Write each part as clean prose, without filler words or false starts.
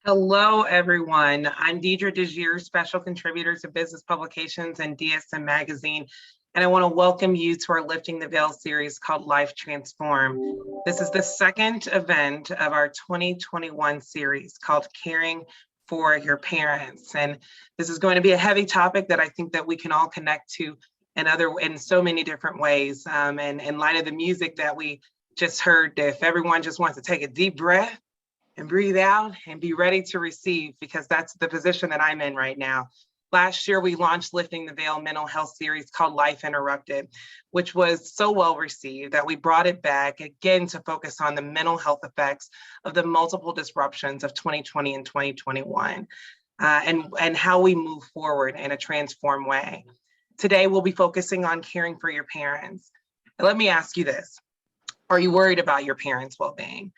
Hello, everyone. I'm Deidre DeJear, Special Contributor to Business Publications and DSM Magazine, and I want to welcome you to our Lifting the Veil series called Life Transform. This is the second event of our 2021 series called Caring for Your Parents, and this is going to be a heavy topic that I think that we can all connect to in so many different ways. And in light of the music that we just heard, if everyone just wants to take a deep breath and breathe out and be ready to receive, because that's the position that I'm in right now. Last year, we launched Lifting the Veil mental health series called Life Interrupted, which was so well received that we brought it back again to focus on the mental health effects of the multiple disruptions of 2020 and 2021, and how we move forward in a transformed way. Today, we'll be focusing on caring for your parents. And let me ask you this. Are you worried about your parents' well-being?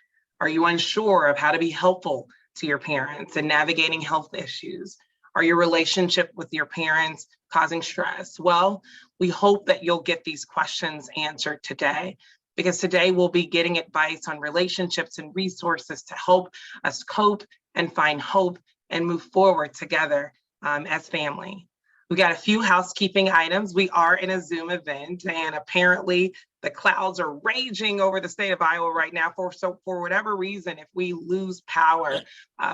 Are you unsure of how to be helpful to your parents in navigating health issues? Are your relationship with your parents causing stress? Well, we hope that you'll get these questions answered today, because today we'll be getting advice on relationships and resources to help us cope and find hope and move forward together as family. We got a few housekeeping items. We are in a Zoom event, and apparently the clouds are raging over the state of Iowa right now. So for whatever reason, if we lose power,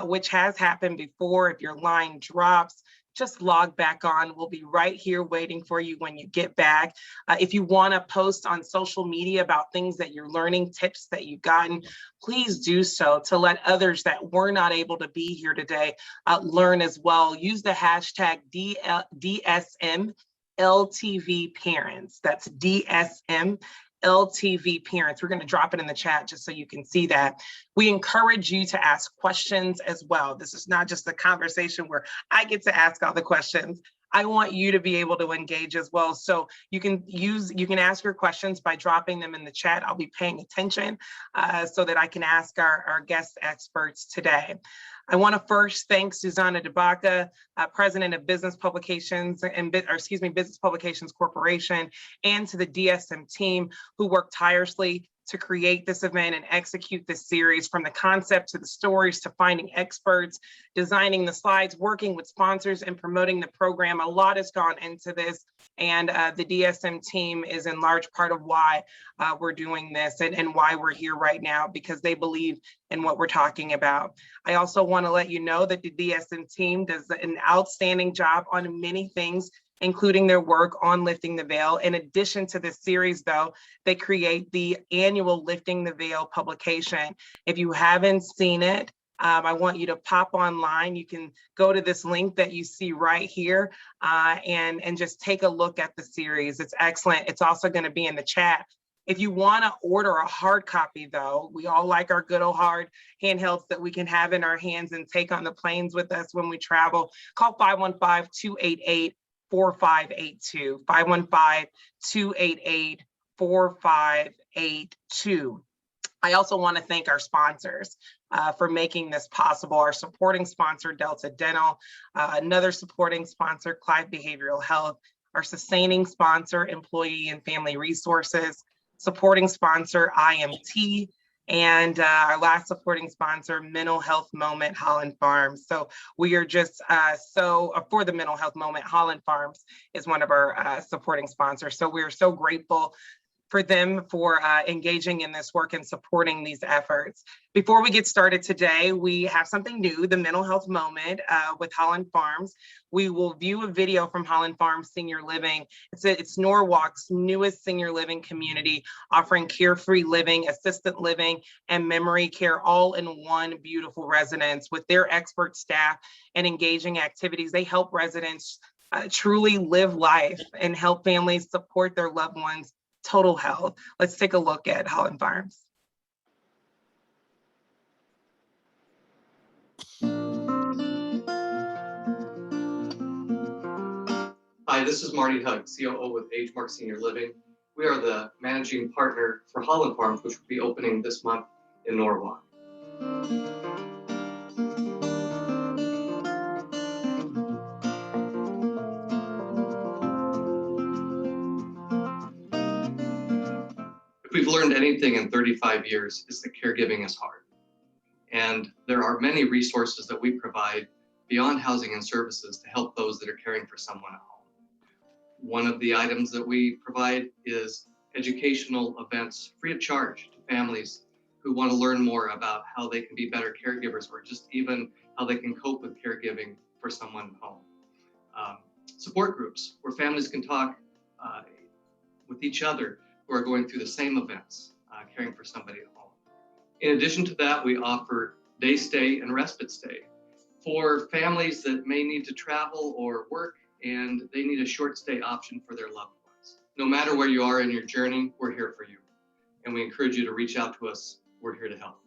which has happened before, if your line drops, just log back on. We'll be right here waiting for you when you get back. If you want to post on social media about things that you're learning, tips that you've gotten, please do so to let others that were not able to be here today learn as well. Use the hashtag DSM LTV Parents. That's DSM LTV Parents. We're going to drop it in the chat just so you can see that. We encourage you to ask questions as well. This is not just a conversation where I get to ask all the questions. I want you to be able to engage as well. So you can ask your questions by dropping them in the chat. I'll be paying attention so that I can ask our guest experts today. I want to first thank Susanna DeBaca, President of Business Publications Business Publications Corporation, and to the DSM team who worked tirelessly to create this event and execute this series, from the concept to the stories to finding experts, designing the slides, working with sponsors, and promoting the program. A lot has gone into this, and the DSM team is in large part of why we're doing this and why we're here right now, because they believe in what we're talking about. I also want to let you know that the DSM team does an outstanding job on many things, including their work on Lifting the Veil. In addition to this series, though, they create the annual Lifting the Veil publication. If you haven't seen it, I want you to pop online. You can go to this link that you see right here and just take a look at the series. It's excellent. It's also going to be in the chat. If you want to order a hard copy, though, we all like our good old hard handhelds that we can have in our hands and take on the planes with us when we travel. Call 515-288-4582, 515-288-4582. I also want to thank our sponsors for making this possible. Our supporting sponsor, Delta Dental, another supporting sponsor, Clive Behavioral Health, our sustaining sponsor, Employee and Family Resources, supporting sponsor, IMT, and our last supporting sponsor, Mental Health Moment, Holland Farms. So we are just for the Mental Health Moment, Holland Farms is one of our supporting sponsors. So we're so grateful for them for engaging in this work and supporting these efforts. Before we get started today, we have something new, the Mental Health Moment with Holland Farms. We will view a video from Holland Farms Senior Living. It's Norwalk's newest senior living community, offering carefree living, assisted living, and memory care all in one beautiful residence. With their expert staff and engaging activities, they help residents truly live life and help families support their loved ones' total health. Let's take a look at Holland Farms. Hi, this is Marty Hug, COO with AgeMark Senior Living. We are the managing partner for Holland Farms, which will be opening this month in Norwalk. If we've learned anything in 35 years, it's that caregiving is hard. And And there are many resources that we provide beyond housing and services to help those that are caring for someone at home. One of the items that we provide is educational events free of charge to families who want to learn more about how they can be better caregivers, or just even how they can cope with caregiving for someone at home. Support groups where families can talk with each other who are going through the same events, caring for somebody at home. In addition to that, we offer day stay and respite stay for families that may need to travel or work and they need a short stay option for their loved ones. No matter where you are in your journey, we're here for you. And we encourage you to reach out to us. We're here to help.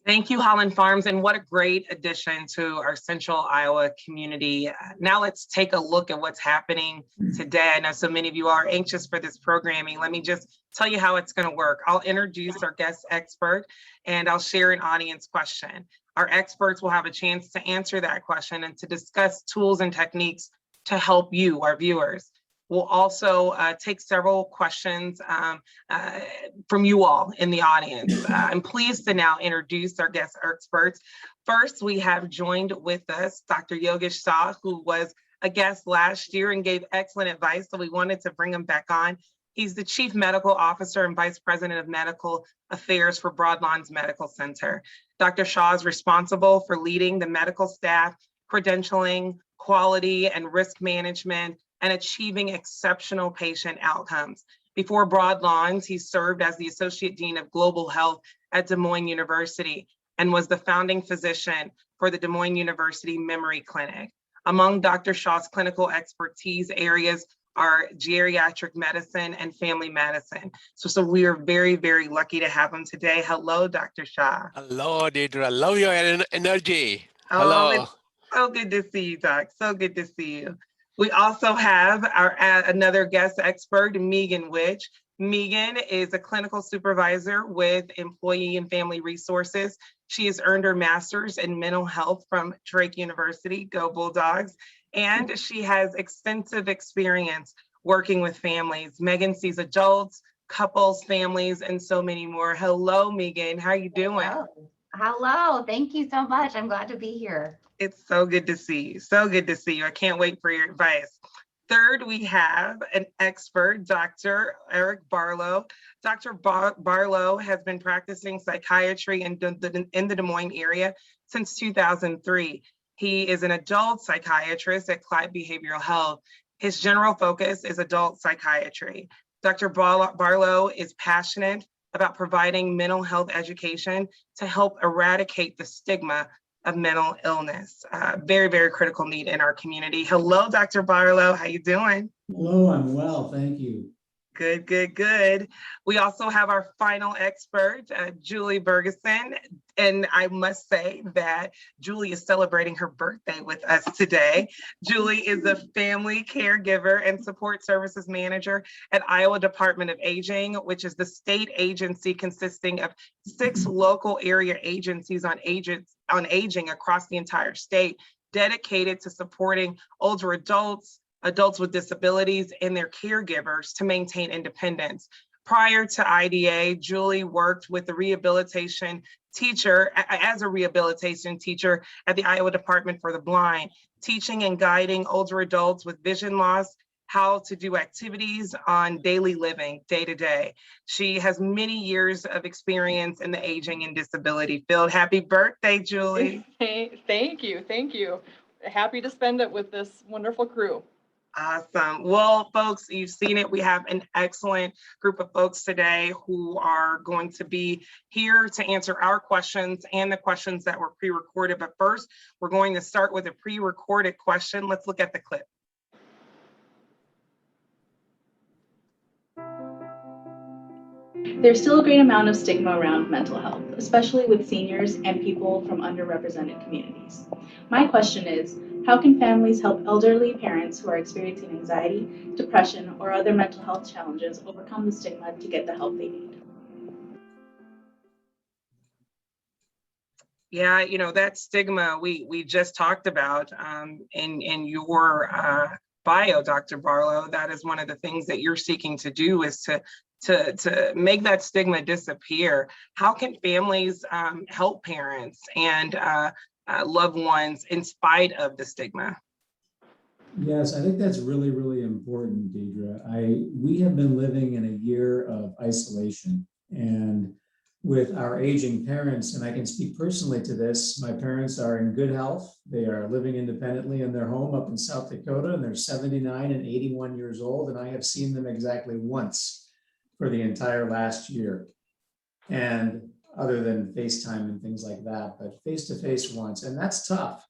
Thank you, Holland Farms, and what a great addition to our Central Iowa community. Now let's take a look at what's happening today. I know so many of you are anxious for this programming. Let me just tell you how it's going to work. I'll introduce our guest expert, and I'll share an audience question. Our experts will have a chance to answer that question and to discuss tools and techniques to help you, our viewers. We'll also take several questions from you all in the audience. I'm pleased to now introduce our guest experts. First, we have joined with us Dr. Yogesh Shah, who was a guest last year and gave excellent advice, so we wanted to bring him back on. He's the Chief Medical Officer and Vice President of Medical Affairs for Broadlawns Medical Center. Dr. Shah is responsible for leading the medical staff, credentialing, quality, and risk management, and achieving exceptional patient outcomes. Before Broadlawns, he served as the Associate Dean of Global Health at Des Moines University and was the founding physician for the Des Moines University Memory Clinic. Among Dr. Shah's clinical expertise areas are geriatric medicine and family medicine. So we are very, very lucky to have him today. Hello, Dr. Shah. Hello, Deidre. I love your energy. Oh, Hello. it's so good to see you, Doc. So good to see you. We also have our another guest expert, Megan Witch. Megan is a clinical supervisor with Employee and Family Resources. She has earned her master's in mental health from Drake University, go Bulldogs, and she has extensive experience working with families. Megan sees adults, couples, families, and so many more. Hello, Megan. How are you doing? Hello. Thank you so much. I'm glad to be here. It's so good to see you. So good to see you. I can't wait for your advice. Third, we have an expert, Dr. Eric Barlow. Dr. Barlow has been practicing psychiatry in the Des Moines area since 2003. He is an adult psychiatrist at Clyde Behavioral Health. His general focus is adult psychiatry. Dr. Barlow is passionate about providing mental health education to help eradicate the stigma of mental illness. Very, very critical need in our community. Hello, Dr. Barlow. How you doing? Hello, I'm well, thank you. Good, good, good. We also have our final expert, Julie Bergeson. And I must say that Julie is celebrating her birthday with us today. Julie is a family caregiver and support services manager at Iowa Department of Aging, which is the state agency consisting of 6 local area agencies on aging across the entire state, dedicated to supporting older adults, adults with disabilities, and their caregivers to maintain independence. Prior to IDA, Julie worked with the rehabilitation teacher as a rehabilitation teacher at the Iowa Department for the Blind, teaching and guiding older adults with vision loss how to do activities on daily living, day to day. She has many years of experience in the aging and disability field. Happy birthday, Julie. Thank you, thank you. Happy to spend it with this wonderful crew. Awesome. Well, folks, you've seen it. We have an excellent group of folks today who are going to be here to answer our questions and the questions that were pre-recorded. But first, we're going to start with a pre-recorded question. Let's look at the clip. There's still a great amount of stigma around mental health, especially with seniors and people from underrepresented communities. My question is, how can families help elderly parents who are experiencing anxiety, depression, or other mental health challenges overcome the stigma to get the help they need? Yeah, that stigma we just talked about in your bio, Dr. Barlow. That is one of the things that you're seeking to do, is to make that stigma disappear. How can families help parents and loved ones in spite of the stigma? Yes, I think that's really, really important, Deidre. We have been living in a year of isolation, and with our aging parents, and I can speak personally to this, my parents are in good health. They are living independently in their home up in South Dakota, and they're 79 and 81 years old, and I have seen them exactly once for the entire last year. And other than FaceTime and things like that, but face-to-face once, and that's tough.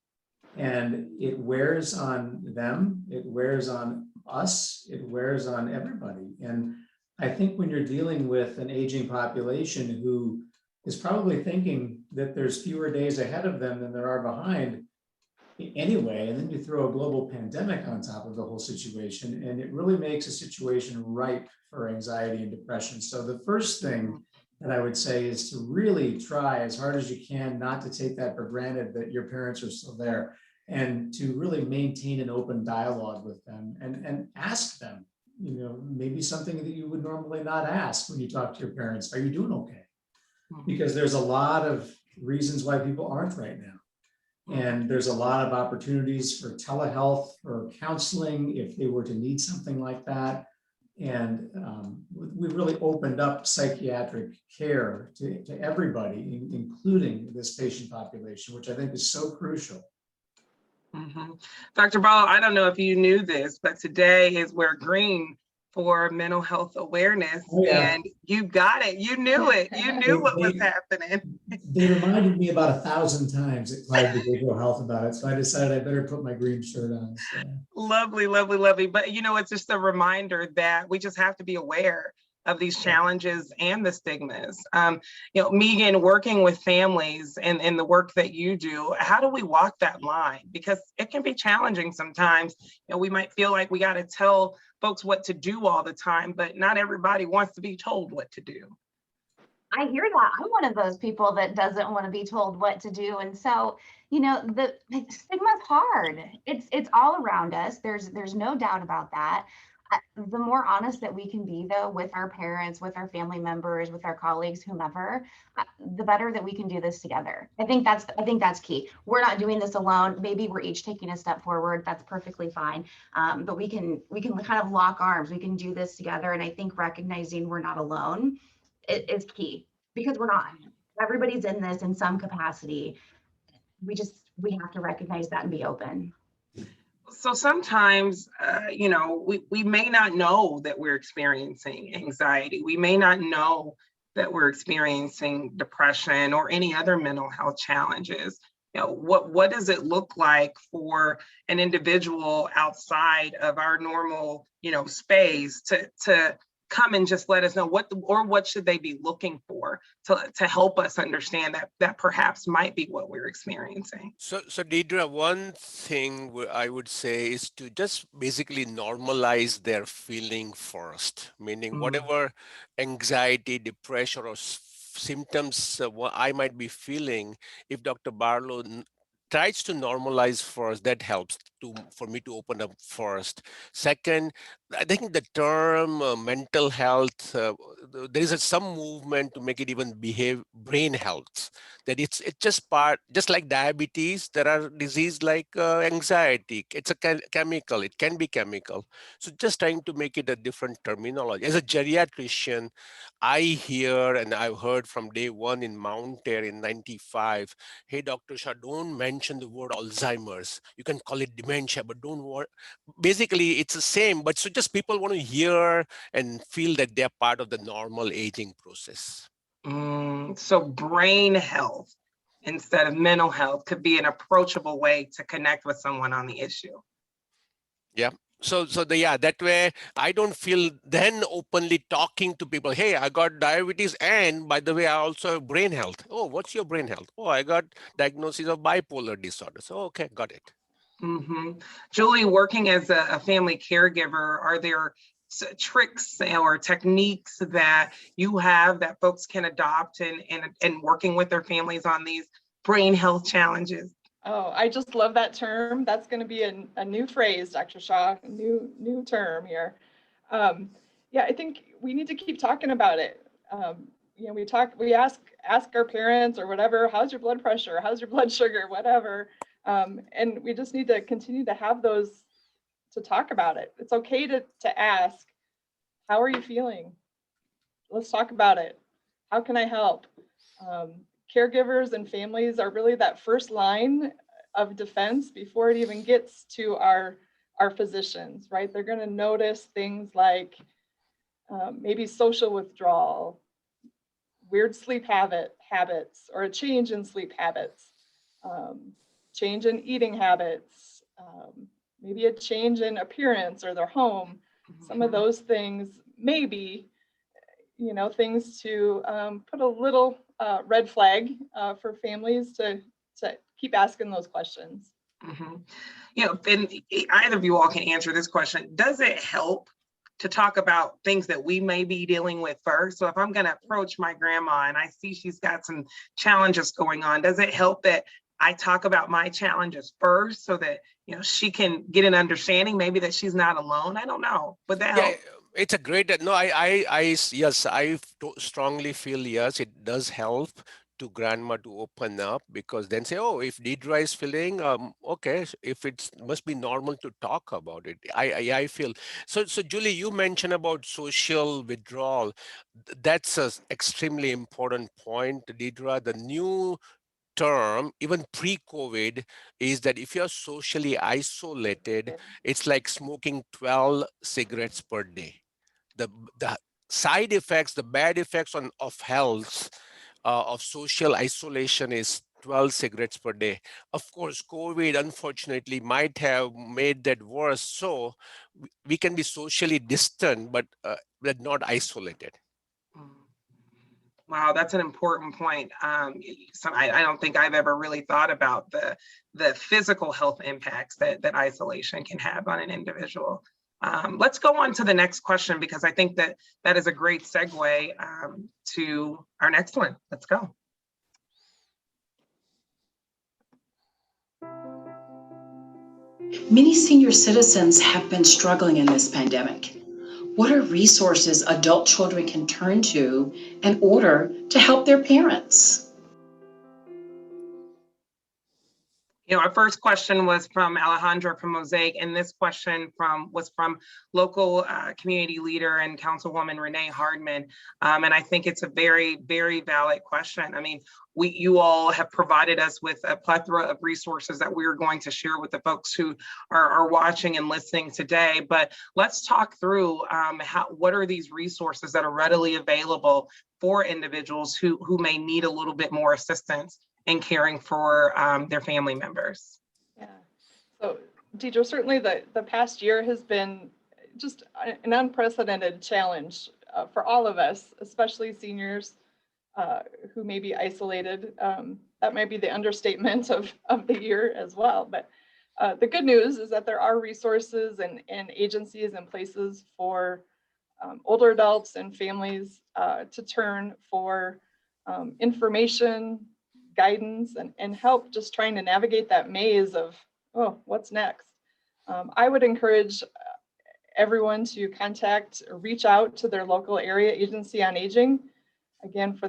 And it wears on them, it wears on us, it wears on everybody. And I think when you're dealing with an aging population who is probably thinking that there's fewer days ahead of them than there are behind anyway, and then you throw a global pandemic on top of the whole situation, and it really makes a situation ripe for anxiety and depression. So the first thing that I would say is to really try as hard as you can not to take that for granted that your parents are still there, and to really maintain an open dialogue with them and ask them, maybe something that you would normally not ask when you talk to your parents. Are you doing okay? Because there's a lot of reasons why people aren't right now. And there's a lot of opportunities for telehealth or counseling if they were to need something like that. And we've really opened up psychiatric care to everybody, including this patient population, which I think is so crucial. Mm-hmm. Dr. Ball, I don't know if you knew this, but today is Wear Green for mental health awareness. Oh, yeah. And you got it. You knew it. You knew what was happening. They reminded me about 1,000 times at Clyde Behavioral Health about it. So I decided I better put my green shirt on. So. Lovely, lovely, lovely. But it's just a reminder that we just have to be aware of these challenges and the stigmas. Megan, working with families and the work that you do, how do we walk that line? Because it can be challenging sometimes. We might feel like we got to tell folks what to do all the time, but not everybody wants to be told what to do. I hear that. I'm one of those people that doesn't want to be told what to do. And so, the stigma is hard. It's all around us. There's no doubt about that. The more honest that we can be, though, with our parents, with our family members, with our colleagues, whomever, the better that we can do this together. I think that's key. We're not doing this alone. Maybe we're each taking a step forward. That's perfectly fine. But we can kind of lock arms. We can do this together. And I think recognizing we're not alone is key, because we're not. Everybody's in this in some capacity. We have to recognize that and be open. So sometimes, we may not know that we're experiencing anxiety. We may not know that we're experiencing depression or any other mental health challenges. What does it look like for an individual outside of our normal, space to come and just let us know what should they be looking for to help us understand that perhaps might be what we're experiencing. So Deidre, one thing I would say is to just basically normalize their feeling first, meaning whatever anxiety, depression, or symptoms what I might be feeling, if Dr. Barlow tries to normalize first, that helps for me to open up first. Second, I think the term mental health, there is some movement to make it even brain health. That it's just like diabetes, there are diseases like anxiety. It's a chemical, it can be chemical. So just trying to make it a different terminology. As a geriatrician, I hear and I've heard from day one in Mount Air in 95, hey, Dr. Shah, don't mention the word Alzheimer's. You can call it dementia, but don't worry. Basically, it's the same, but so just people want to hear and feel that they're part of the normal aging process. So brain health instead of mental health could be an approachable way to connect with someone on the issue. Yeah. So that way I don't feel then openly talking to people. Hey, I got diabetes, and by the way, I also have brain health. Oh, what's your brain health? Oh, I got diagnosis of bipolar disorder. So okay, got it. Julie, working as a family caregiver, are there tricks or techniques that you have that folks can adopt in working with their families on these brain health challenges. Oh, I just love that term. That's going to be a new phrase, Dr. Shaw, a new term here. Yeah, I think we need to keep talking about it. You know, we ask our parents or whatever, how's your blood pressure? How's your blood sugar? Whatever. And we just need to continue to have those to talk about it. It's okay to ask, how are you feeling? Let's talk about it. How can I help? Caregivers and families are really that first line of defense before it even gets to our physicians, right? They're going to notice things like maybe social withdrawal, weird sleep habits, or a change in sleep habits, change in eating habits, maybe a change in appearance or their home. Some of those things, maybe, you know, things to put a little red flag for families to keep asking those questions. Mm-hmm. You know, and either of you all can answer this question. Does it help to talk about things that we may be dealing with first? So if I'm going to approach my grandma and I see she's got some challenges going on, does it help that I talk about my challenges first so that, you know, she can get an understanding, maybe that she's not alone? I don't know, but that helps. It's a great, no, yes, I strongly feel, yes, it does help to grandma to open up, because then say, oh, if Deidre is feeling, okay, if it's must be normal to talk about it. I feel, so Julie, you mentioned about social withdrawal. That's an extremely important point, Deidre. The new term, even pre-COVID, is that if you're socially isolated, it's like smoking 12 cigarettes per day. The side effects, the bad effects of health, of social isolation is 12 cigarettes per day. Of course, COVID unfortunately might have made that worse. So we can be socially distant, but not isolated. Wow, that's an important point. So I don't think I've ever really thought about the physical health impacts that isolation can have on an individual. Let's go on to the next question, because I think that is a great segue to our next one. Let's go. Many senior citizens have been struggling in this pandemic. What are resources adult children can turn to in order to help their parents? You know, our first question was from Alejandra from Mosaic, and this question was from local community leader and Councilwoman Renee Hardman. And I think it's a very, very valid question. I mean, you all have provided us with a plethora of resources that we're going to share with the folks who are watching and listening today. But let's talk through what are these resources that are readily available for individuals who may need a little bit more assistance in caring for their family members. Yeah, so Deidre, certainly the past year has been just an unprecedented challenge for all of us, especially seniors who may be isolated. That might be the understatement of the year as well. But the good news is that there are resources and agencies and places for older adults and families to turn for information, guidance, and help just trying to navigate that maze of, oh, what's next? I would encourage everyone to contact or reach out to their local area agency on aging, again, for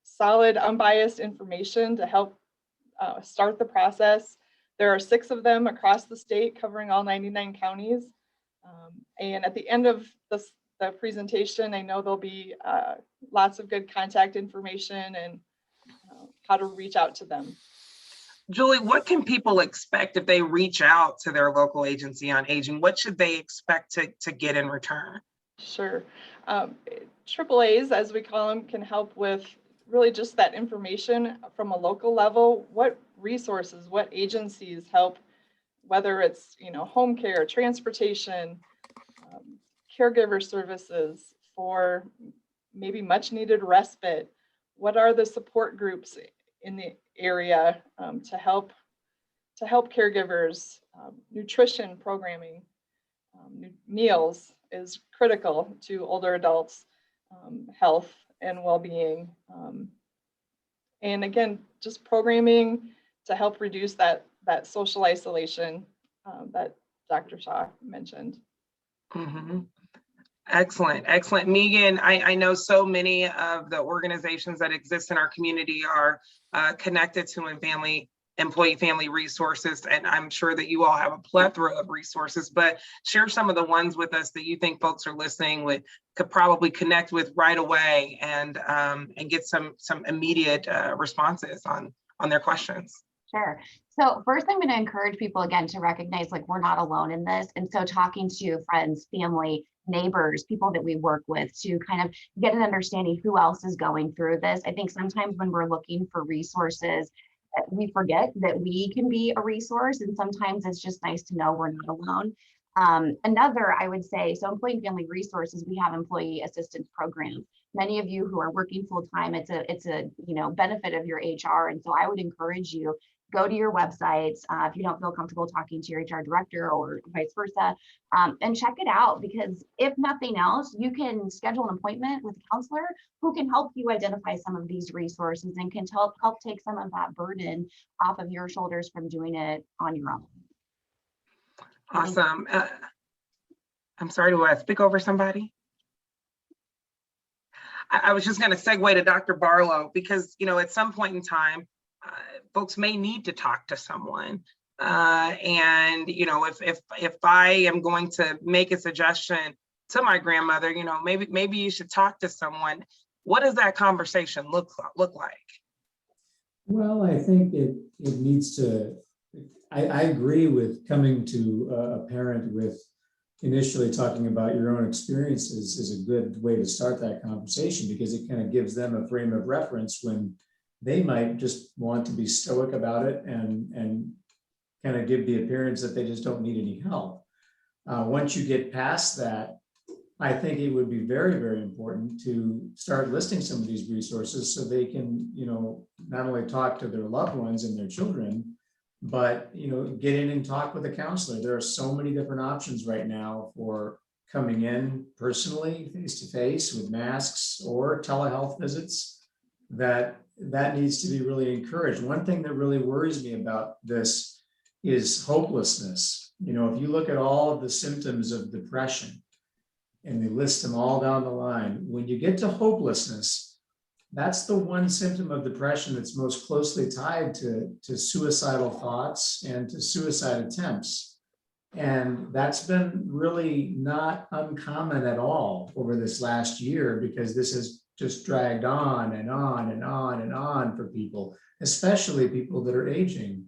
solid, unbiased information to help start the process. There are 6 of them across the state covering all 99 counties. And at the end of the presentation, I know there'll be lots of good contact information and how to reach out to them. Julie, what can people expect if they reach out to their local agency on aging? What should they expect to get in return? Sure. AAAs, as we call them, can help with really just that information from a local level. What resources, what agencies help, whether it's, you know, home care, transportation, caregiver services for maybe much needed respite. What are the support groups in the area to help caregivers? Nutrition programming, meals is critical to older adults' health and well-being. And again, just programming to help reduce that social isolation that Dr. Shaw mentioned. Mhm. Excellent, excellent. Megan, I know so many of the organizations that exist in our community are connected to employee family resources, and I'm sure that you all have a plethora of resources, but share some of the ones with us that you think folks are listening could probably connect with right away and get some immediate responses on their questions. Sure. So first, I'm going to encourage people again to recognize like we're not alone in this. And so talking to friends, family, neighbors, people that we work with to kind of get an understanding who else is going through this. I think sometimes when we're looking for resources, we forget that we can be a resource. And sometimes it's just nice to know we're not alone. Another, I would say, so employee and family resources, we have employee assistance programs. Many of you who are working full time, it's a benefit of your HR. And so I would encourage you, go to your websites if you don't feel comfortable talking to your HR director or vice versa, and check it out, because if nothing else, you can schedule an appointment with a counselor who can help you identify some of these resources and can help take some of that burden off of your shoulders from doing it on your own. Awesome. I'm sorry to speak over somebody. I was just going to segue to Dr. Barlow, because at some point in time, folks may need to talk to someone. And if I am going to make a suggestion to my grandmother, maybe you should talk to someone. What does that conversation look like? Well, I think it needs to, I agree with coming to a parent with initially talking about your own experiences is a good way to start that conversation, because it kind of gives them a frame of reference when they might just want to be stoic about it and kind of give the appearance that they just don't need any help. Once you get past that, I think it would be very, very important to start listing some of these resources so they can, not only talk to their loved ones and their children, but, get in and talk with a counselor. There are so many different options right now for coming in personally, face-to-face with masks or telehealth visits that needs to be really encouraged. One thing that really worries me about this is hopelessness. If you look at all of the symptoms of depression and they list them all down the line, when you get to hopelessness, that's the one symptom of depression that's most closely tied to suicidal thoughts and to suicide attempts. And that's been really not uncommon at all over this last year, because this has just dragged on and on and on and on for people, especially people that are aging,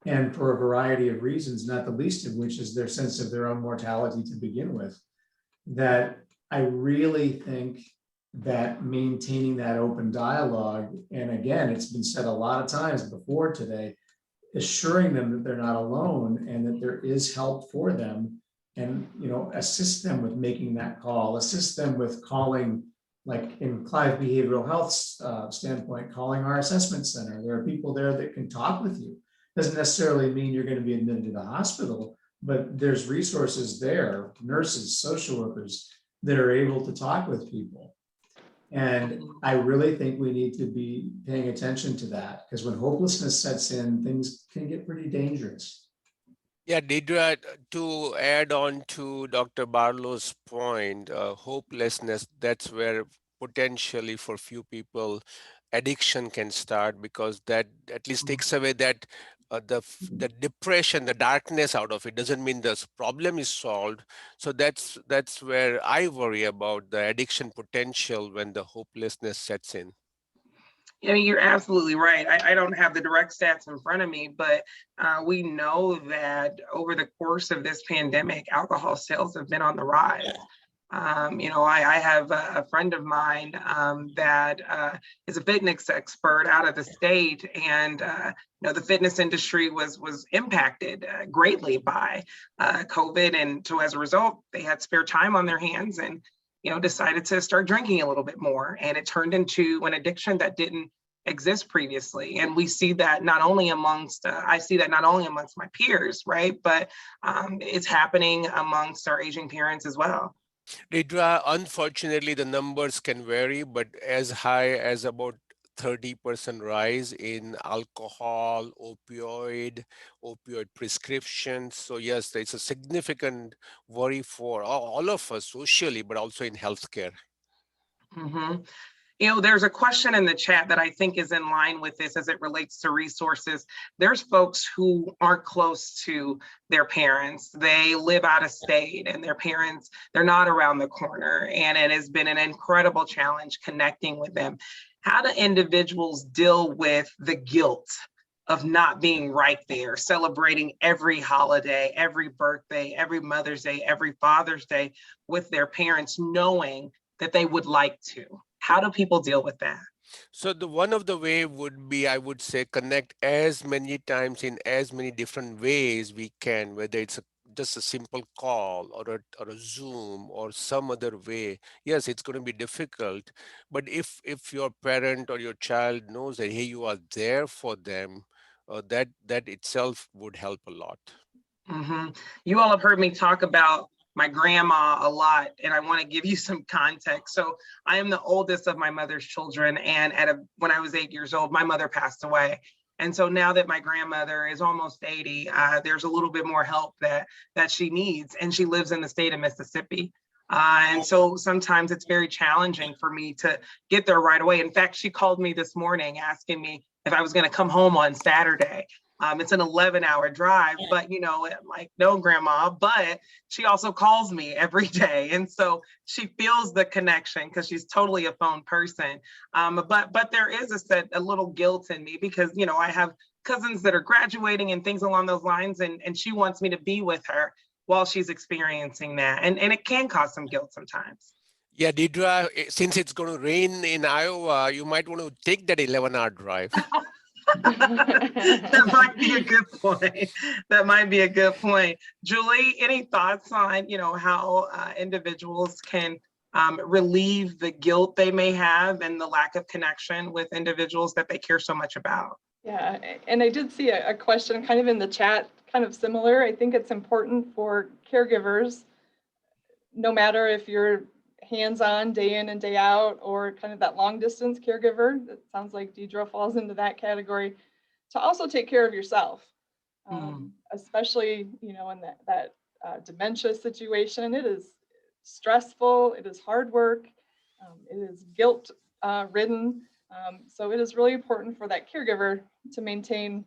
and for a variety of reasons, not the least of which is their sense of their own mortality to begin with. That I really think that maintaining that open dialogue, and again, it's been said a lot of times before today, assuring them that they're not alone and that there is help for them, and assist them with making that call, assist them with calling, like in Clive Behavioral Health's standpoint, calling our assessment center. There are people there that can talk with you. Doesn't necessarily mean you're going to be admitted to the hospital, but there's resources there, nurses, social workers that are able to talk with people. And I really think we need to be paying attention to that, because when hopelessness sets in, things can get pretty dangerous. Yeah, Deidre, to add on to Dr. Barlow's point, hopelessness, that's where potentially for few people addiction can start, because that at least takes away that the depression, the darkness out of it. Doesn't mean the problem is solved. So that's where I worry about the addiction potential when the hopelessness sets in. You're absolutely right. I don't have the direct stats in front of me, but we know that over the course of this pandemic, alcohol sales have been on the rise. I have a friend of mine that is a fitness expert out of the state, and the fitness industry was impacted greatly by COVID, and so as a result, they had spare time on their hands and decided to start drinking a little bit more, and it turned into an addiction that didn't exist previously. And we see that not only amongst, I see that not only amongst my peers, right, but it's happening amongst our aging parents as well. Deidre, unfortunately, the numbers can vary, but as high as about 30% rise in alcohol, opioid prescriptions. So yes, it's a significant worry for all of us socially, but also in healthcare. Mhm. You know, there's a question in the chat that I think is in line with this as it relates to resources. There's folks who aren't close to their parents. They live out of state and their parents, they're not around the corner. And it has been an incredible challenge connecting with them. How do individuals deal with the guilt of not being right there, celebrating every holiday, every birthday, every Mother's Day, every Father's Day with their parents, knowing that they would like to? How do people deal with that? So the one of the way would be, I would say, connect as many times in as many different ways we can, whether it's just a simple call or a Zoom or some other way. Yes, it's going to be difficult, but if your parent or your child knows that, hey, you are there for them, that itself would help a lot. Mhm. You all have heard me talk about my grandma a lot, and I want to give you some context. So I am the oldest of my mother's children, and when I was 8 years old, my mother passed away. And so now that my grandmother is almost 80, there's a little bit more help that she needs, and she lives in the state of Mississippi. And so sometimes it's very challenging for me to get there right away. In fact, she called me this morning asking me if I was going to come home on Saturday. It's an 11-hour drive, but you know, I'm like, no, grandma, but she also calls me every day. And so she feels the connection because she's totally a phone person. But there is a little guilt in me because, you know, I have cousins that are graduating and things along those lines. And she wants me to be with her while she's experiencing that. And it can cause some guilt sometimes. Yeah, Deidre, since it's going to rain in Iowa, you might want to take that 11-hour drive. That might be a good point. That might be a good point. Julie, any thoughts on, you know, how individuals can relieve the guilt they may have and the lack of connection with individuals that they care so much about? Yeah, and I did see a question kind of in the chat, kind of similar. I think it's important for caregivers, no matter if you're hands-on day in and day out or kind of that long distance caregiver, that sounds like Deidre falls into that category, to also take care of yourself, especially, you know, in that dementia situation. It is stressful, it is hard work, it is guilt ridden. So it is really important for that caregiver to maintain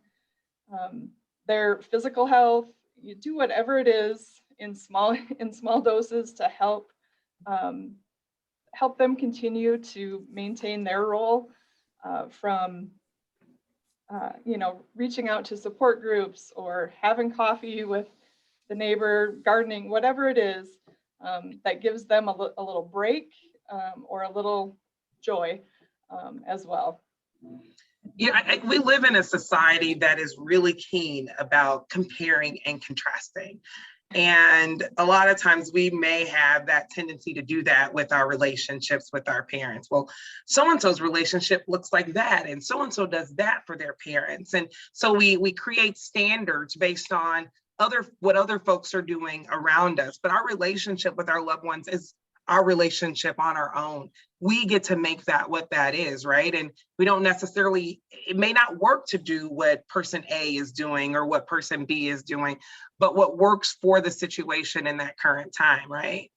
their physical health. You do whatever it is in small doses to help them continue to maintain their role, from you know, reaching out to support groups or having coffee with the neighbor, gardening, whatever it is, that gives them a little break, or a little joy, as well. Yeah, we live in a society that is really keen about comparing and contrasting. And a lot of times we may have that tendency to do that with our relationships with our parents. Well, so-and-so's relationship looks like that, and so-and-so does that for their parents. And so we create standards based on what other folks are doing around us. But our relationship with our loved ones is our relationship on our own. We get to make that what that is, right? And we don't necessarily, it may not work to do what person A is doing or what person B is doing, but what works for the situation in that current time, right?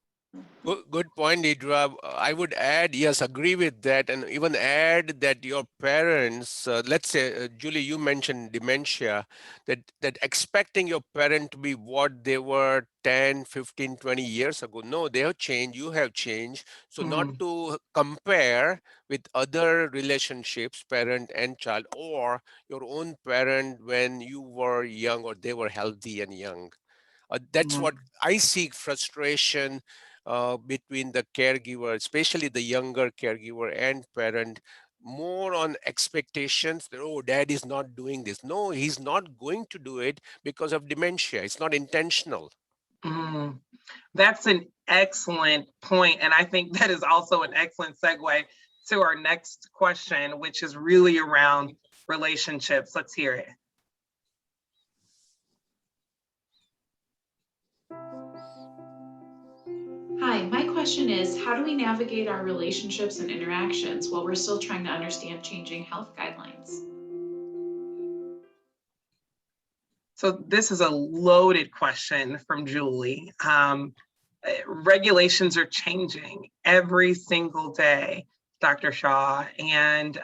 Good point, Deidre. I would add, yes, agree with that, and even add that your parents, let's say, Julie, you mentioned dementia, that expecting your parent to be what they were 10, 15, 20 years ago. No, they have changed, you have changed. So not to compare with other relationships, parent and child, or your own parent when you were young or they were healthy and young. That's what I see frustration between the caregiver, especially the younger caregiver and parent, more on expectations that, oh, dad is not doing this. No, he's not going to do it because of dementia. It's not intentional. That's an excellent point. And I think that is also an excellent segue to our next question, which is really around relationships. Let's hear it. Hi, my question is, how do we navigate our relationships and interactions while we're still trying to understand changing health guidelines? So this is a loaded question from Julie. Regulations are changing every single day, Dr. Shaw, and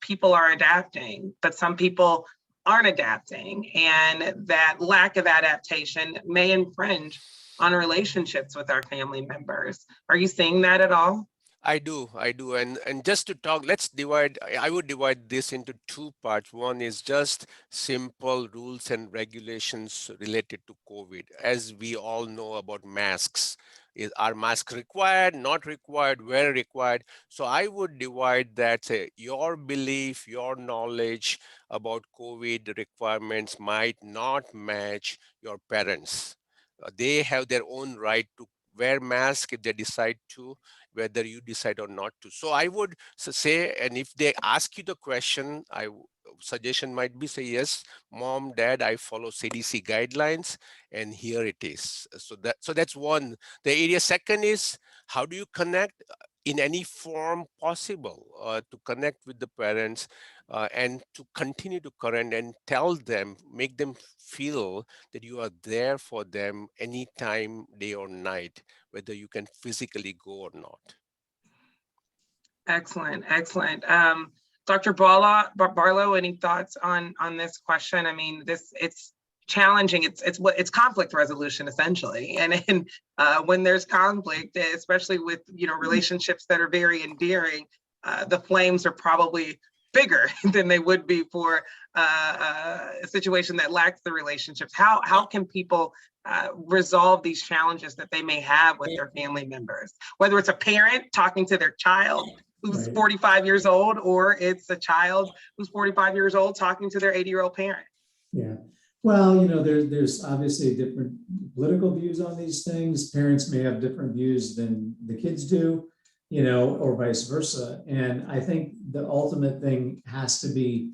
people are adapting, but some people aren't adapting, and that lack of adaptation may infringe on relationships with our family members. Are you seeing that at all? I do. And just to talk, I would divide this into two parts. One is just simple rules and regulations related to COVID. As we all know about masks, are masks required, not required, where required? So I would divide that, say, your belief, your knowledge about COVID requirements might not match your parents. They have their own right to wear mask if they decide to, whether you decide or not to. So I would say, and if they ask you the question, suggestion might be, say, yes, mom, dad, I follow CDC guidelines, and here it is. So that's one. The area. Second is, how do you connect in any form possible to connect with the parents and to continue to current and tell them, make them feel that you are there for them anytime, day or night, whether you can physically go or not. Excellent, excellent. Dr. Barlow, any thoughts on this question? I mean, it's challenging. It's conflict resolution essentially, and when there's conflict, especially with relationships that are very endearing, the flames are probably bigger than they would be for a situation that lacks the relationships. How can people resolve these challenges that they may have with their family members, whether it's a parent talking to their child who's 45 years old, or it's a child who's 45 years old talking to their 80-year-old parent? Yeah, well, there's obviously different political views on these things. Parents may have different views than the kids do, or vice versa. And I think the ultimate thing has to be,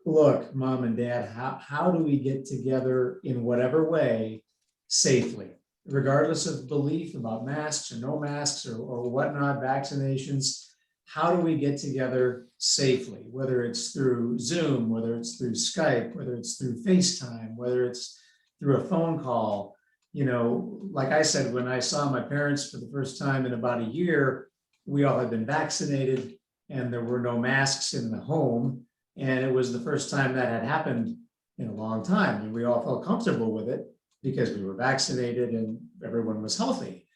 look, mom and dad, how do we get together in whatever way safely, regardless of belief about masks or no masks or whatnot, vaccinations? How do we get together safely, whether it's through Zoom, whether it's through Skype, whether it's through FaceTime, whether it's through a phone call? Like I said, when I saw my parents for the first time in about a year, we all had been vaccinated and there were no masks in the home. And it was the first time that had happened in a long time. And we all felt comfortable with it because we were vaccinated and everyone was healthy.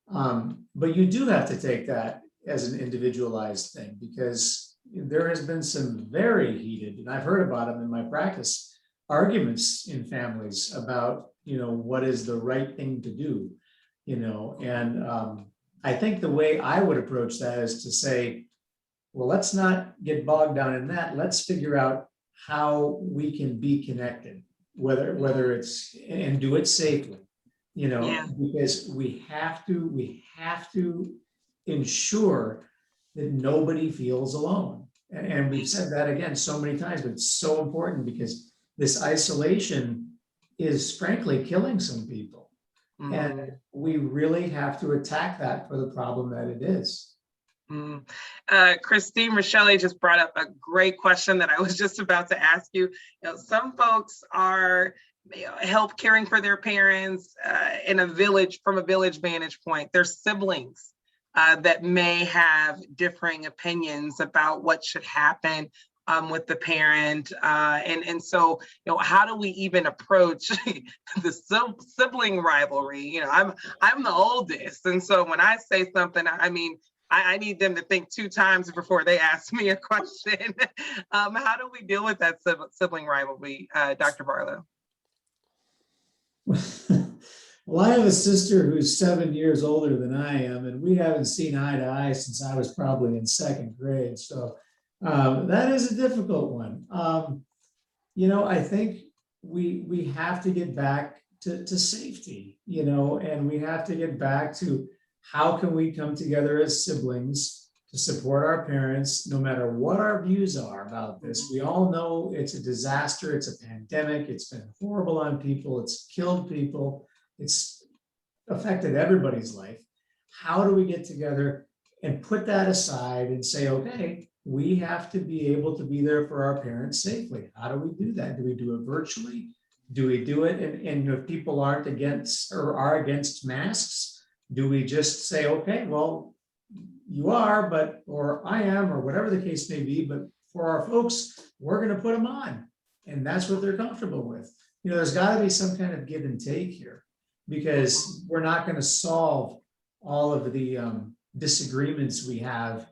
But you do have to take that as an individualized thing, because there has been some very heated, and I've heard about them in my practice, arguments in families about, what is the right thing to do, and I think the way I would approach that is to say, well, let's not get bogged down in that. Let's figure out how we can be connected, whether it's, and do it safely, because we have to ensure that nobody feels alone. And we've said that again so many times, but it's so important because this isolation is frankly killing some people. Mm-hmm. And we really have to attack that for the problem that it is. Christine Rochelle just brought up a great question that I was just about to ask you. Some folks are help caring for their parents in a village, from a village vantage point. Their siblings that may have differing opinions about what should happen with the parent. And so, how do we even approach the sibling rivalry? I'm the oldest. And so when I say something, I need them to think 2 times before they ask me a question. How do we deal with that sibling rivalry, Dr. Barlow? Well, I have a sister who's 7 years older than I am, and we haven't seen eye to eye since I was probably in 2nd grade. So that is a difficult one. I think we have to get back to safety, and we have to get back to how can we come together as siblings to support our parents, no matter what our views are about this. We all know it's a disaster. It's a pandemic. It's been horrible on people. It's killed people. It's affected everybody's life. How do we get together and put that aside and say, okay, we have to be able to be there for our parents safely. How do we do that? Do we do it virtually? Do we do it? And if people aren't against or are against masks, do we just say, okay, well, you are, but, or I am, or whatever the case may be, but for our folks, we're going to put them on. And that's what they're comfortable with. You know, there's got to be some kind of give and take here, because we're not going to solve all of the disagreements we have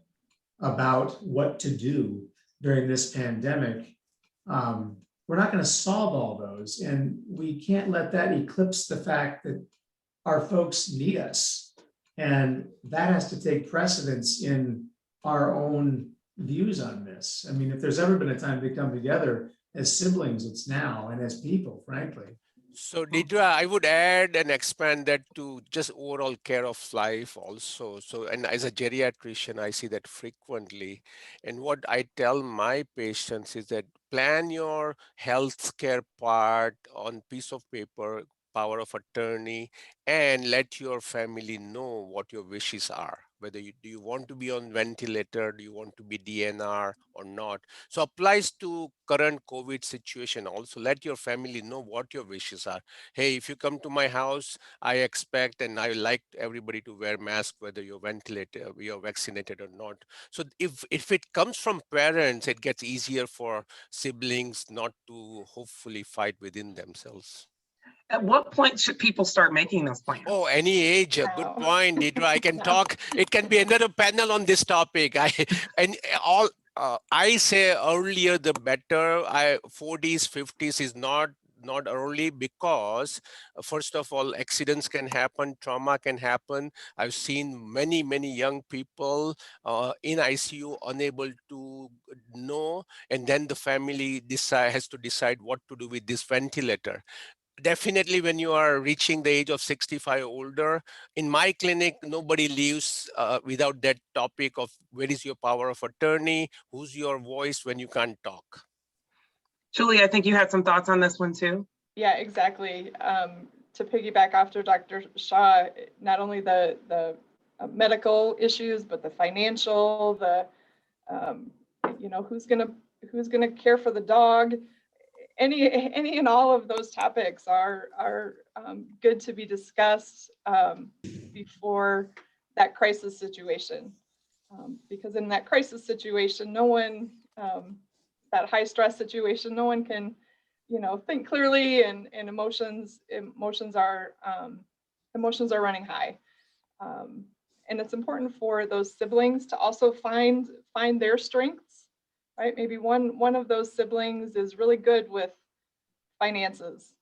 about what to do during this pandemic. We're not going to solve all those, and we can't let that eclipse the fact that our folks need us, and that has to take precedence in our own views on this. I mean, if there's ever been a time to come together as siblings, it's now, and as people, frankly. So Deidre, I would add and expand that to just overall care of life also. So, and as a geriatrician, I see that frequently. And what I tell my patients is that plan your healthcare part on piece of paper, power of attorney, and let your family know what your wishes are. Whether do you want to be on ventilator, do you want to be DNR or not? So applies to current COVID situation also. Let your family know what your wishes are. Hey, if you come to my house, I expect and I like everybody to wear mask, whether you're ventilated, you're vaccinated or not. So if it comes from parents, it gets easier for siblings not to hopefully fight within themselves. At what point should people start making those plans? Oh, any age. A good Wow. point, Deidre. I can Yeah. talk. It can be another panel on this topic. I say earlier the better. 40s, 50s is not early, because first of all, accidents can happen, trauma can happen. I've seen many young people in ICU unable to know, and then the family has to decide what to do with this ventilator. Definitely when you are reaching the age of 65 older, in my clinic, nobody leaves without that topic of where is your power of attorney, who's your voice when you can't talk. Julie, I think you had some thoughts on this one too. Yeah, exactly. To piggyback after Dr. Shaw, not only the medical issues, but the financial, the who's gonna care for the dog. Any and all of those topics are good to be discussed before that crisis situation, because in that crisis situation, no one, that high stress situation, no one can, think clearly, and emotions are running high, and it's important for those siblings to also find their strengths. Right? Maybe one of those siblings is really good with finances.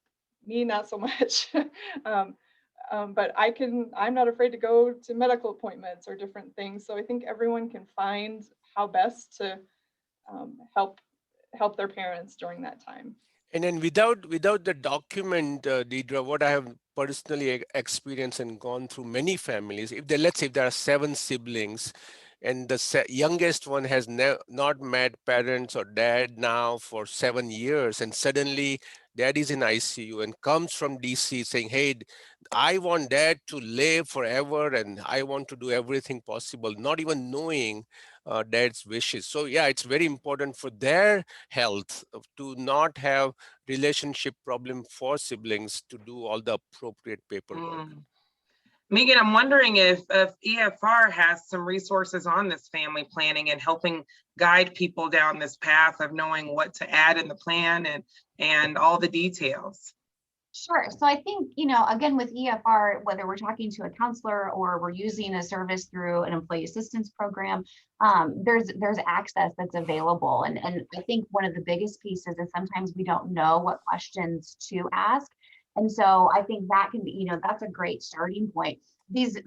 Me, not so much. But I'm not afraid to go to medical appointments or different things. So I think everyone can find how best to help their parents during that time. And then without the document, Deidre, what I have personally experienced and gone through many families, let's say if there are 7 siblings, and the youngest one has not met parents or dad now for 7 years, and suddenly dad is in ICU and comes from DC saying, hey, I want dad to live forever and I want to do everything possible, not even knowing dad's wishes. So yeah, it's very important for their health to not have relationship problem for siblings to do all the appropriate paperwork. Megan, I'm wondering if EFR has some resources on this family planning and helping guide people down this path of knowing what to add in the plan and all the details. Sure. So I think, again, with EFR, whether we're talking to a counselor or we're using a service through an employee assistance program, there's access that's available. And I think one of the biggest pieces is sometimes we don't know what questions to ask. And so I think that can be, that's a great starting point. These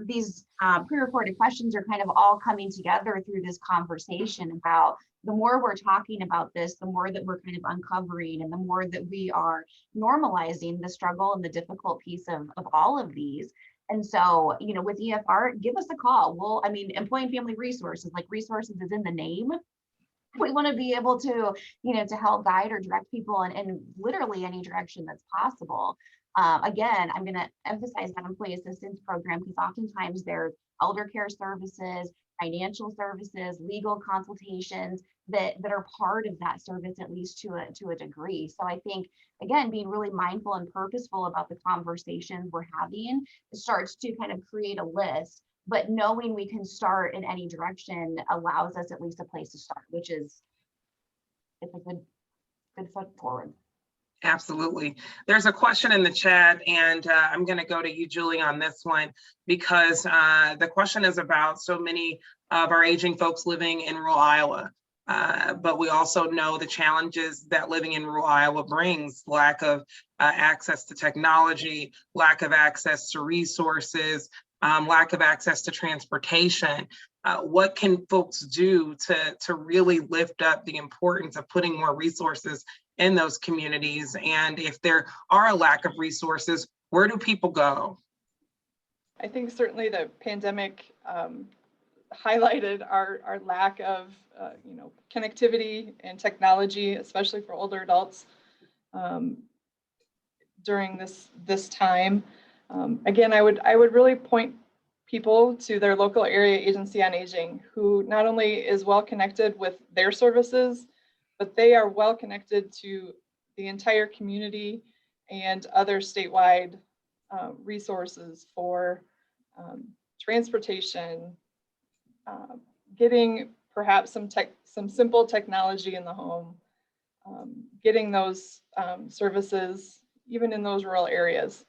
pre-recorded questions are kind of all coming together through this conversation about the more we're talking about this, the more that we're kind of uncovering and the more that we are normalizing the struggle and the difficult piece of all of these. And so, with EFR, give us a call. Employee and Family Resources, like resources is in the name. We want to be able to, to help guide or direct people in literally any direction that's possible. Again, I'm going to emphasize that employee assistance program because oftentimes there's elder care services, financial services, legal consultations that are part of that service, at least to a degree. So I think, again, being really mindful and purposeful about the conversations we're having starts to kind of create a list, but knowing we can start in any direction allows us at least a place to start, which is, it's a good foot forward. Absolutely. There's a question in the chat, and I'm going to go to you, Julie, on this one, because the question is about so many of our aging folks living in rural Iowa. But we also know the challenges that living in rural Iowa brings: lack of access to technology, lack of access to resources, lack of access to transportation. What can folks do to really lift up the importance of putting more resources in those communities? And if there are a lack of resources, where do people go? I think certainly the pandemic highlighted our lack of connectivity and technology, especially for older adults during this time. Again, I would really point people to their local area agency on aging, who not only is well connected with their services, but they are well connected to the entire community and other statewide resources for transportation, getting perhaps some simple technology in the home, getting those services even in those rural areas.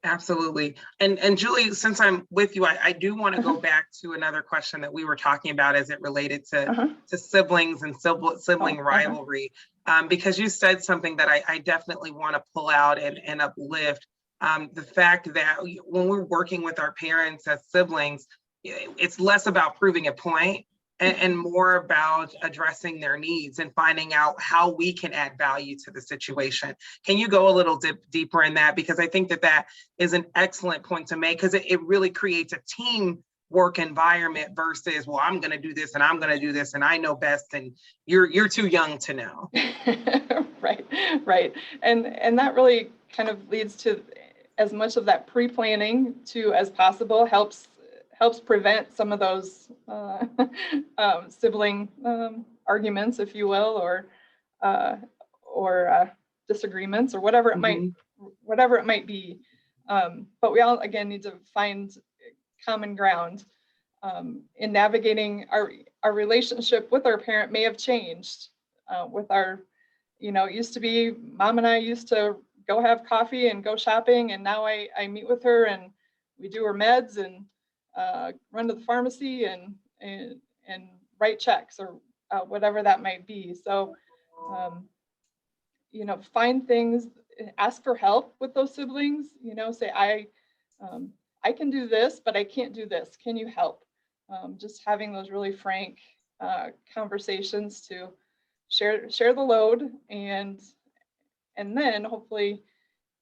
Absolutely. And Julie, since I'm with you, I do want to go back to another question that we were talking about as it related to siblings and sibling rivalry, because you said something that I definitely want to pull out and uplift. The fact that when we're working with our parents as siblings, it's less about proving a point and more about addressing their needs and finding out how we can add value to the situation. Can you go a little deeper in that? Because I think that is an excellent point to make, because it really creates a teamwork environment versus, well, I'm going to do this and I'm going to do this and I know best and you're too young to know. Right. And that really kind of leads to as much of that pre-planning to as possible helps prevent some of those sibling arguments, if you will, or disagreements, or whatever it might be. But we all, again, need to find common ground in navigating our relationship with our parent. May have changed with our, it used to be mom and I used to go have coffee and go shopping, and now I meet with her and we do her meds and run to the pharmacy and write checks or whatever that might be. So, find things, ask for help with those siblings, say, I can do this, but I can't do this. Can you help? Just having those really frank conversations to share the load, and then hopefully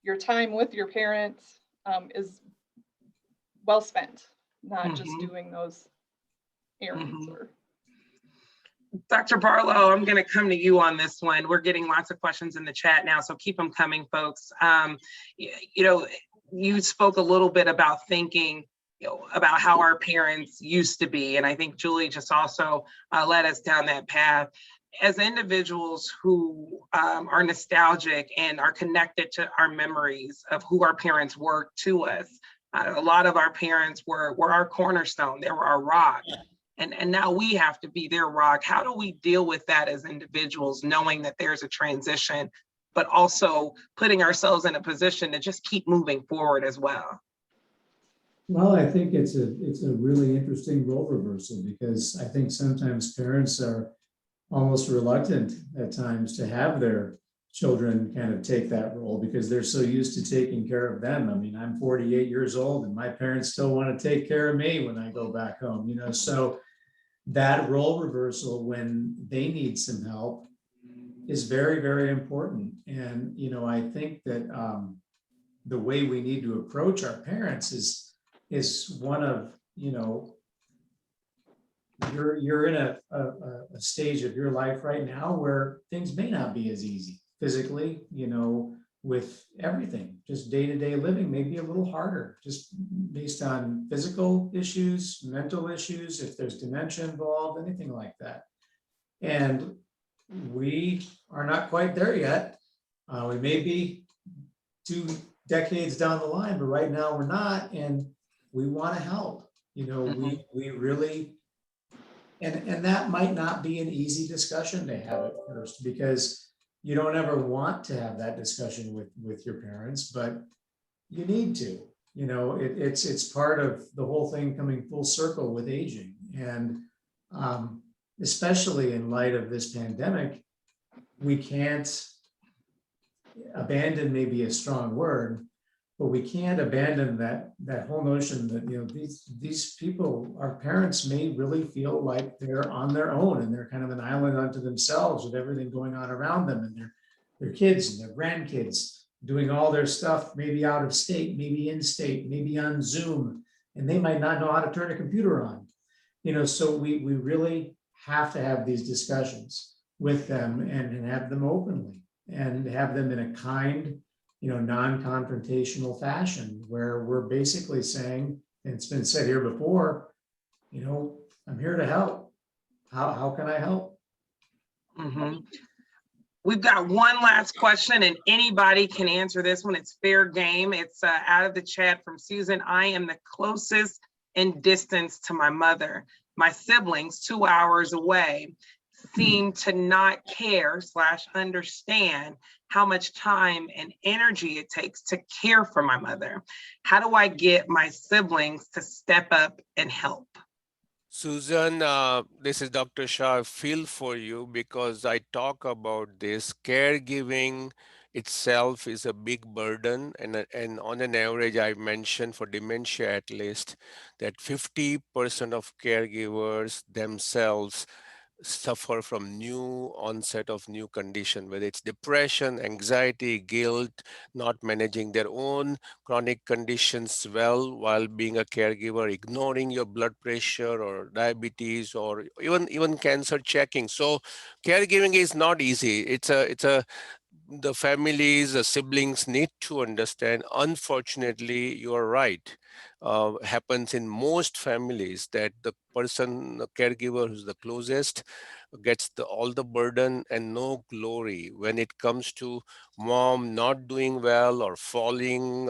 your time with your parents is well spent. Not just doing those errands. Dr. Barlow, I'm going to come to you on this one. We're getting lots of questions in the chat now, so keep them coming, folks. You spoke a little bit about thinking about how our parents used to be, and I think Julie just also led us down that path. As individuals who are nostalgic and are connected to our memories of who our parents were to us, a lot of our parents were our cornerstone. They were our rock. And now we have to be their rock. How do we deal with that as individuals, knowing that there's a transition, but also putting ourselves in a position to just keep moving forward as well? Well, I think it's a really interesting role reversal, because I think sometimes parents are almost reluctant at times to have their children kind of take that role, because they're so used to taking care of them. I mean, I'm 48 years old and my parents still want to take care of me when I go back home, so that role reversal when they need some help is very, very important. And, I think that the way we need to approach our parents is one of, you're in a stage of your life right now where things may not be as easy physically, with everything, just day-to-day living, maybe a little harder, just based on physical issues, mental issues, if there's dementia involved, anything like that. And we are not quite there yet. We may be 2 decades down the line, but right now we're not, and we want to help. You know, we really, and that might not be an easy discussion to have at first, because you don't ever want to have that discussion with your parents, but you need to. You know, it's part of the whole thing coming full circle with aging, and especially in light of this pandemic, we can't abandon, maybe a strong word, but we can't abandon that whole notion that, you know, these people, our parents, may really feel like they're on their own and they're kind of an island unto themselves with everything going on around them, and their kids and their grandkids doing all their stuff, maybe out of state, maybe in state, maybe on Zoom, and they might not know how to turn a computer on. You know, so we really have to have these discussions with them, and have them openly, and have them in a kind, you know, non-confrontational fashion, where we're basically saying, and it's been said here before, you know, I'm here to help. How can I help? We've got one last question, and anybody can answer this one. It's fair game. It's out of the chat from Susan. I am the closest in distance to my mother. My siblings, 2 hours away, seem to not care / understand how much time and energy it takes to care for my mother. How do I get my siblings to step up and help? Susan, this is Dr. Shah. I feel for you, because I talk about this. Caregiving itself is a big burden, and on an average, I mentioned for dementia at least that 50% of caregivers themselves suffer from new onset of new condition, whether it's depression, anxiety, guilt, not managing their own chronic conditions well while being a caregiver, ignoring your blood pressure or diabetes, or even cancer checking. So caregiving is not easy. The families, the siblings need to understand. Unfortunately, you are right. Happens in most families that the caregiver who's the closest gets all the burden and no glory. When it comes to mom not doing well or falling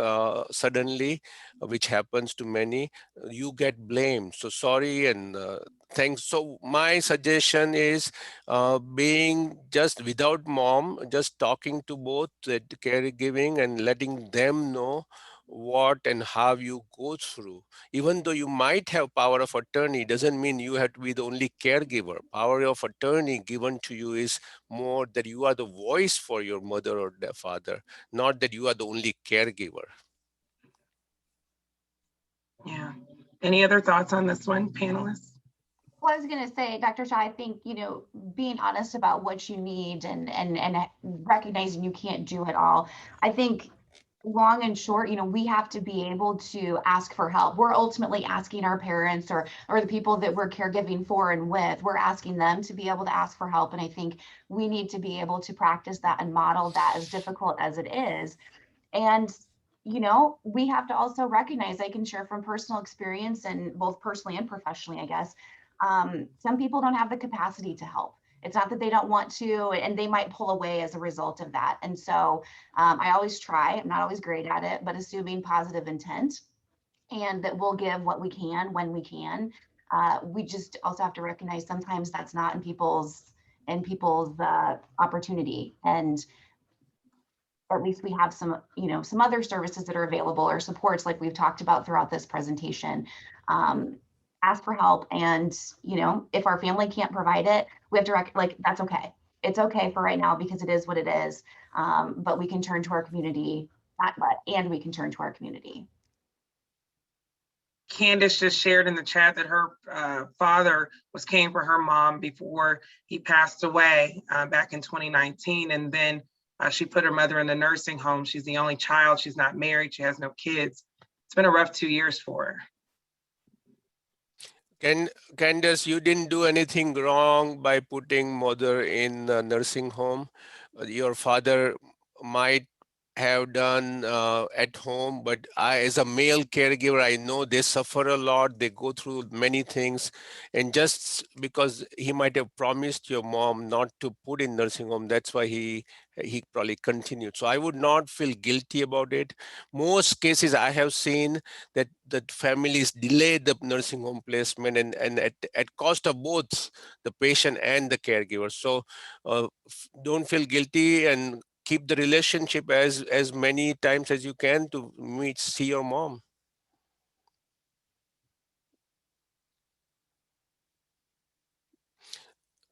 suddenly, which happens to many, you get blamed. So sorry, and thanks. So my suggestion is being just without mom, just talking to both the caregiving and letting them know what and how you go through. Even though you might have power of attorney, doesn't mean you have to be the only caregiver. Power of attorney given to you is more that you are the voice for your mother or the father, not that you are the only caregiver. Yeah. Any other thoughts on this one, panelists? Well, I was going to say, Dr. Shah, I think, you know, being honest about what you need and recognizing you can't do it all. I think long and short, you know, we have to be able to ask for help. We're ultimately asking our parents or the people that we're caregiving for and with, we're asking them to be able to ask for help. And I think we need to be able to practice that and model that, as difficult as it is. And you know, we have to also recognize, I can share from personal experience, and both personally and professionally, I guess, some people don't have the capacity to help. It's not that they don't want to, and they might pull away as a result of that. And so I always try, I'm not always great at it, but assuming positive intent, and that we'll give what we can when we can. We just also have to recognize sometimes that's not in people's opportunity. And at least we have some, you know, some other services that are available, or supports like we've talked about throughout this presentation. Ask for help, and, you know, if our family can't provide it, we have to that's okay. It's okay for right now, because it is what it is. But we can turn to our community, and we can turn to our community. Candace just shared in the chat that her father was caring for her mom before he passed away back in 2019. And then she put her mother in a nursing home. She's the only child. She's not married. She has no kids. It's been a rough 2 years for her. Candace, you didn't do anything wrong by putting mother in a nursing home. Your father might have done at home, but as a male caregiver, I know they suffer a lot. They go through many things, and just because he might have promised your mom not to put in nursing home, that's why he probably continued. So I would not feel guilty about it. Most cases I have seen that families delay the nursing home placement, and at cost of both the patient and the caregiver. So don't feel guilty, and keep the relationship as many times as you can to see your mom.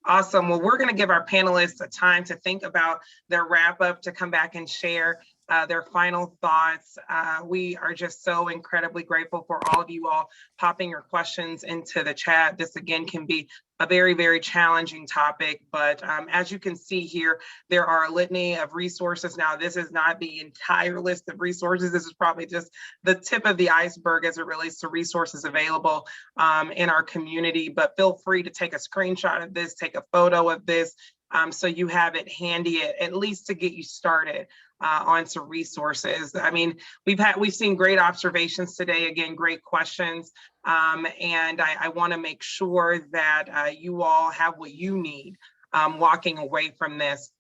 Awesome. Well, we're going to give our panelists a time to think about their wrap up, to come back and share their final thoughts. We are just so incredibly grateful for all of you all popping your questions into the chat. This again can be a very, very challenging topic, but as you can see here, there are a litany of resources. Now, this is not the entire list of resources. This is probably just the tip of the iceberg as it relates to resources available in our community, but feel free to take a screenshot of this, take a photo of this, so you have it handy at least to get you started on some resources. I mean, we've seen great observations today, again, great questions. And I want to make sure that you all have what you need walking away from this.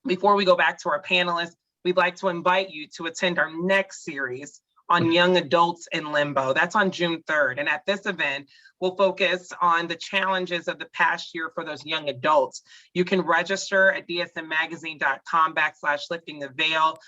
Before we go back to our panelists, we'd like to invite you to attend our next series on young adults in limbo. That's on June 3rd. And at this event, we'll focus on the challenges of the past year for those young adults. You can register at dsmmagazine.com/lifting the veil.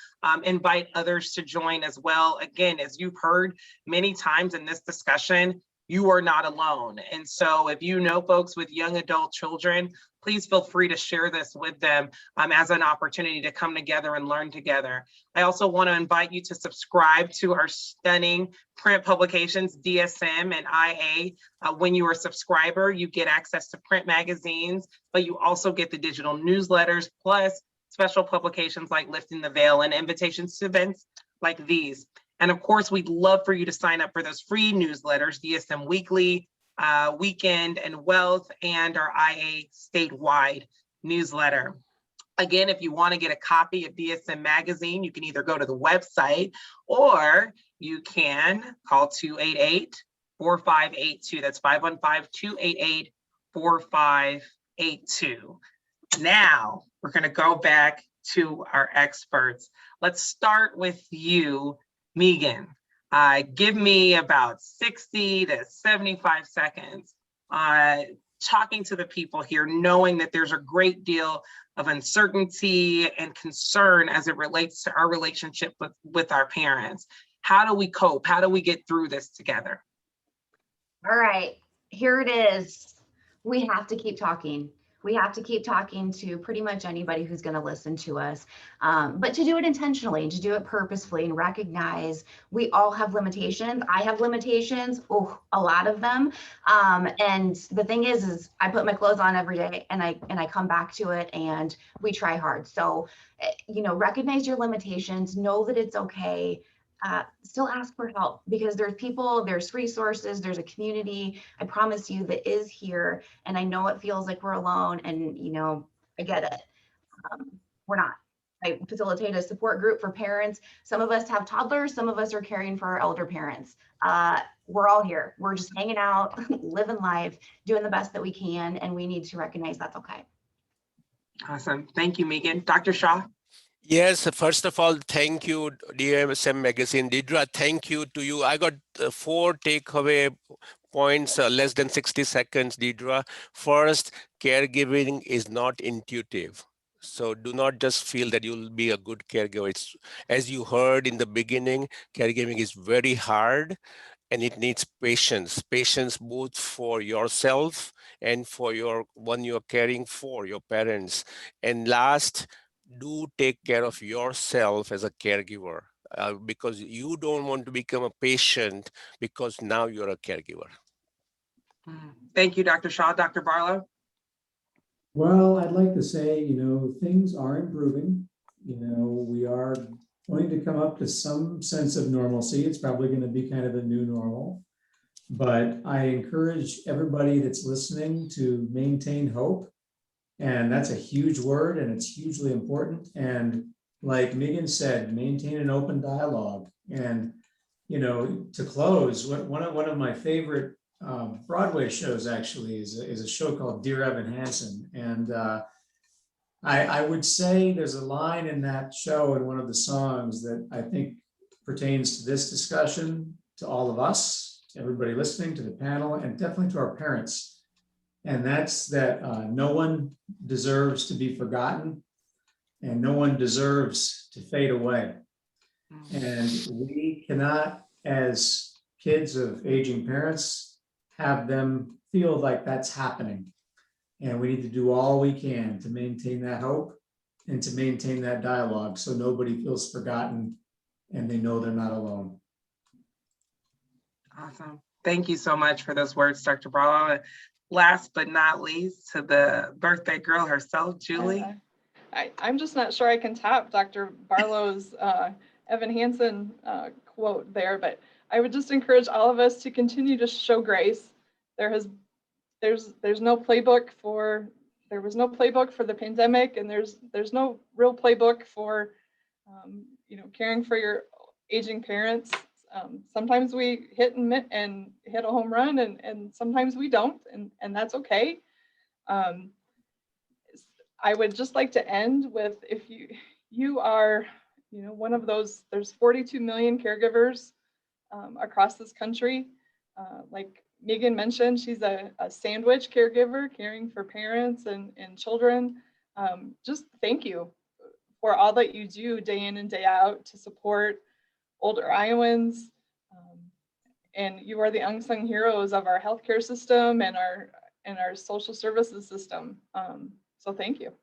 Invite others to join as well. Again, as you've heard many times in this discussion, you are not alone. And so if you know folks with young adult children, please feel free to share this with them as an opportunity to come together and learn together. I also want to invite you to subscribe to our stunning print publications, DSM and IA. When you are a subscriber, you get access to print magazines, but you also get the digital newsletters, plus special publications like Lifting the Veil and invitations to events like these. And of course, we'd love for you to sign up for those free newsletters, DSM Weekly, Weekend and Wealth, and our IA statewide newsletter. Again, if you want to get a copy of DSM Magazine, you can either go to the website or you can call 288-4582. That's 515-288-4582. Now, we're going to go back to our experts. Let's start with you, Megan. Give me about 60 to 75 seconds talking to the people here, knowing that there's a great deal of uncertainty and concern as it relates to our relationship with our parents. How do we cope? How do we get through this together? All right, here it is. We have to keep talking. We have to keep talking to pretty much anybody who's going to listen to us, but to do it intentionally, to do it purposefully, and recognize we all have limitations. I have limitations, a lot of them. And the thing is I put my clothes on every day and I come back to it and we try hard. So, recognize your limitations, know that it's okay. Still ask for help, because there's people, there's resources, there's a community, I promise you, that is here. And I know it feels like we're alone, and I get it. We're not. I facilitate a support group for parents. Some of us have toddlers, some of us are caring for our elder parents. We're all here. We're just hanging out, living life, doing the best that we can, and we need to recognize that's okay. Awesome. Thank you, Megan. Dr. Shaw? Yes, first of all, thank you, DSM Magazine. Deidre, thank you to you. I got 4 takeaway points, less than 60 seconds, Deidre. First, caregiving is not intuitive. So do not just feel that you'll be a good caregiver. It's, as you heard in the beginning, caregiving is very hard, and it needs patience both for yourself and for one you're caring for, your parents. And last, do take care of yourself as a caregiver, because you don't want to become a patient because now you're a caregiver. Thank you, Dr. Shaw. Dr. Barlow? Well, I'd like to say, things are improving. We are going to come up to some sense of normalcy. It's probably going to be kind of a new normal. But I encourage everybody that's listening to maintain hope. And that's a huge word, and it's hugely important. And like Megan said, maintain an open dialogue. And, you know, to close, one of my favorite Broadway shows actually is a show called Dear Evan Hansen. And I would say there's a line in that show in one of the songs that I think pertains to this discussion, to all of us, to everybody listening, to the panel, and definitely to our parents. And that's that no one deserves to be forgotten and no one deserves to fade away. And we cannot, as kids of aging parents, have them feel like that's happening. And we need to do all we can to maintain that hope and to maintain that dialogue so nobody feels forgotten and they know they're not alone. Awesome. Thank you so much for those words, Dr. Barlow. Last but not least, to the birthday girl herself, Julie. I'm just not sure I can top Dr. Barlow's Evan Hansen quote there, but I would just encourage all of us to continue to show grace. There's no playbook for, there was no playbook for the pandemic, and there's no real playbook for caring for your aging parents. Sometimes we hit a home run, and sometimes we don't, and that's okay. I would just like to end with, if you are one of those, there's 42 million caregivers across this country. Like Megan mentioned, she's a sandwich caregiver caring for parents and children. Just thank you for all that you do day in and day out to support older Iowans. And you are the unsung heroes of our healthcare system and our social services system. So thank you.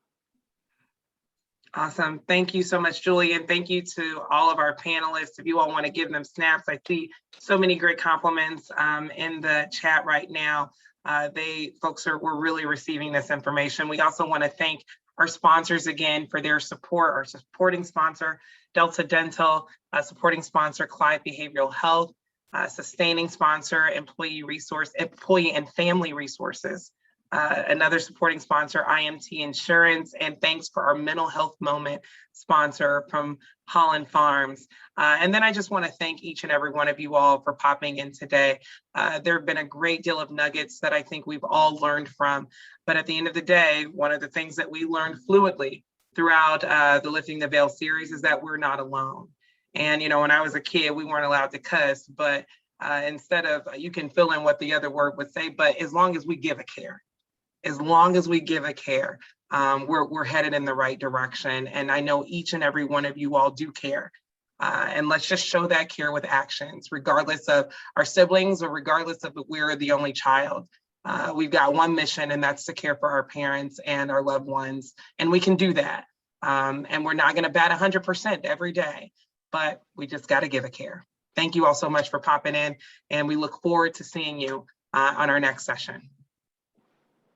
Awesome. Thank you so much, Julie. And thank you to all of our panelists. If you all want to give them snaps, I see so many great compliments in the chat right now. Folks were really receiving this information. We also want to thank our sponsors again for their support. Our supporting sponsor, Delta Dental, supporting sponsor, Clyde Behavioral Health, sustaining sponsor, Employee and Family Resources. Another supporting sponsor, IMT Insurance, and thanks for our mental health moment sponsor from Holland Farms. And then I just want to thank each and every one of you all for popping in today. There have been a great deal of nuggets that I think we've all learned from, but at the end of the day, one of the things that we learned fluidly throughout the Lifting the Veil series is that we're not alone. And when I was a kid, we weren't allowed to cuss, but instead of, you can fill in what the other word would say, but as long as we give a care. As long as we give a care, we're headed in the right direction. And I know each and every one of you all do care. And let's just show that care with actions, regardless of our siblings or regardless of if we're the only child. We've got one mission, and that's to care for our parents and our loved ones. And we can do that. And we're not going to bat 100% every day, but we just got to give a care. Thank you all so much for popping in, and we look forward to seeing you on our next session.